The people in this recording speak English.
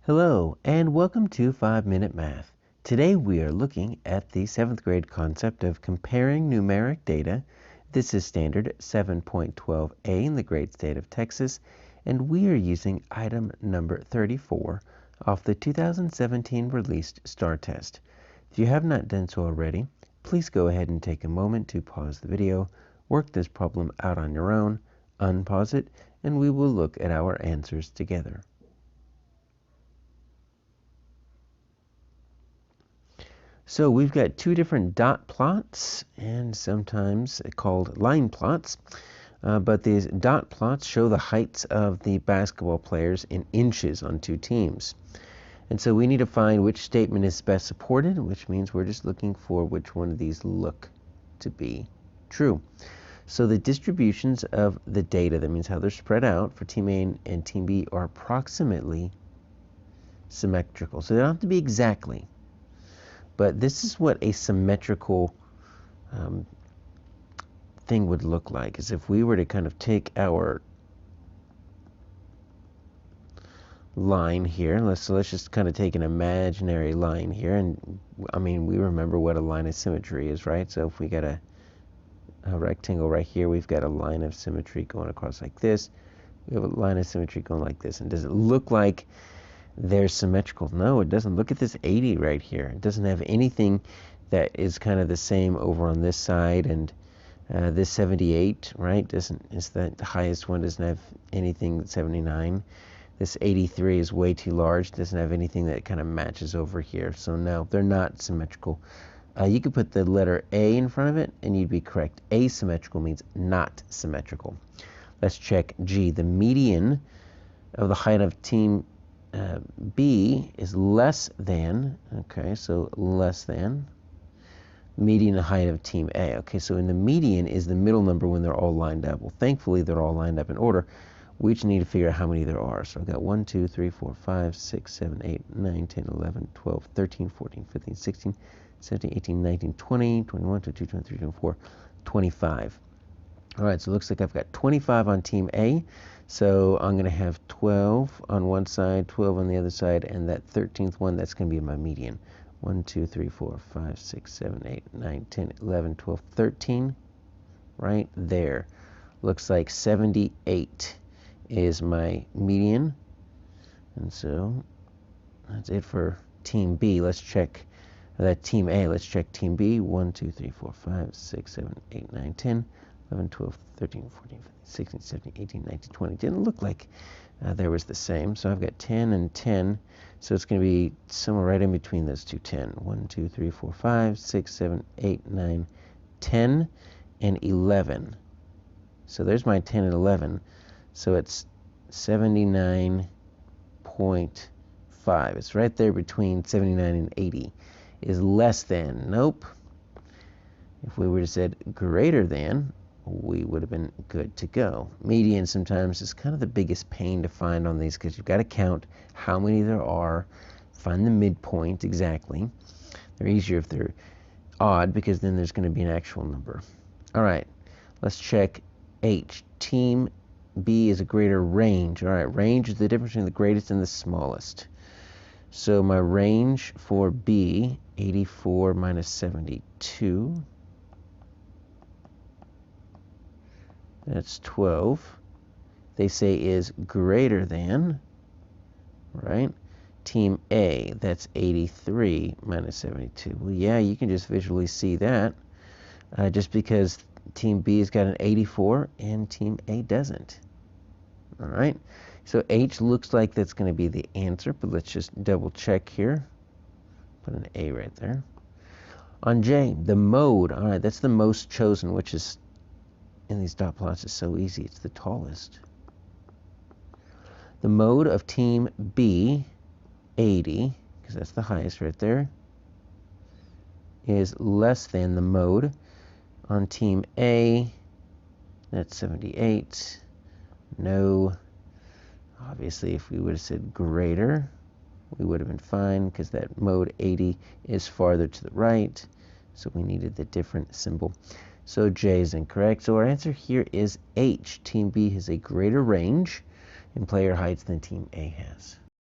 Hello, and welcome to 5-Minute Math. Today we are looking at the 7th grade concept of comparing numeric data. This is standard 7.12a in the great state of Texas, and we are using item number 34 off the 2017 released STAAR test. If you have not done so already, please go ahead and take a moment to pause the video, work this problem out on your own, unpause it, and we will look at our answers together. So we've got two different dot plots, and sometimes called line plots. But these dot plots show the heights of the basketball players in inches on two teams. And so we need to find which statement is best supported, which means we're just looking for which one of these look to be true. So the distributions of the data, that means how they're spread out for Team A and Team B, are approximately symmetrical. So they don't have to be exactly. But this is what a symmetrical thing would look like, is if we were to kind of take our line here. Let's just kind of take an imaginary line here, and I mean, we remember what a line of symmetry is, right? So if we got a rectangle right here, we've got a line of symmetry going across like this. We have a line of symmetry going like this. And does it look like they're symmetrical? No, it doesn't. Look at this 80 right here. It doesn't have anything that is kind of the same over on this side, and this 78, right, is the highest one, doesn't have anything. 79. This 83 is way too large, doesn't have anything that kind of matches over here. So no, they're not symmetrical. You could put the letter A in front of it and you'd be correct. Asymmetrical means not symmetrical. Let's check G. The median of the height of team B is less than, okay, so less than median height of team A. Okay, so in the median is the middle number when they're all lined up. Well, thankfully they're all lined up in order. We just need to figure out how many there are. So I've got 1, 2, 3, 4, 5, 6, 7, 8, 9, 10, 11, 12, 13, 14, 15, 16, 17, 18, 19, 20, 21, 22, 23, 24, 25. All right, so it looks like I've got 25 on team A. So I'm going to have 12 on one side, 12 on the other side, and that 13th one, that's going to be my median. 1, 2, 3, 4, 5, 6, 7, 8, 9, 10, 11, 12, 13. Right there. Looks like 78 is my median. And so that's it for team B. Let's check that team A. Let's check team B. 1, 2, 3, 4, 5, 6, 7, 8, 9, 10, 11, 12, 13, 14, 15, 16, 17, 18, 19, 20. Didn't look like there was the same. So I've got 10 and 10. So it's going to be somewhere right in between those two 10. 1, 2, 3, 4, 5, 6, 7, 8, 9, 10, and 11. So there's my 10 and 11. So it's 79.5. It's right there between 79 and 80. Is less than. Nope. If we would have said greater than, we would have been good to go. Median sometimes is kind of the biggest pain to find on these, because you've got to count how many there are, find the midpoint exactly. They're easier if they're odd, because then there's going to be an actual number. All right, let's check H. Team B is a greater range. All right, range is the difference between the greatest and the smallest. So my range for B, 84 minus 72. That's 12. They say is greater than, right? Team A, that's 83 minus 72. Well, yeah, you can just visually see that, just because Team B has got an 84 and Team A doesn't. All right, so H looks like that's going to be the answer, but let's just double check here. Put an A right there. On J, the mode, all right, that's the most chosen, which is in these dot plots is so easy. It's the tallest. The mode of team B, 80, because that's the highest right there, is less than the mode on team A. That's 78. No. Obviously, if we would have said greater, we would have been fine, because that mode 80 is farther to the right. So we needed the different symbol. So J is incorrect. So our answer here is H. Team B has a greater range in player heights than Team A has.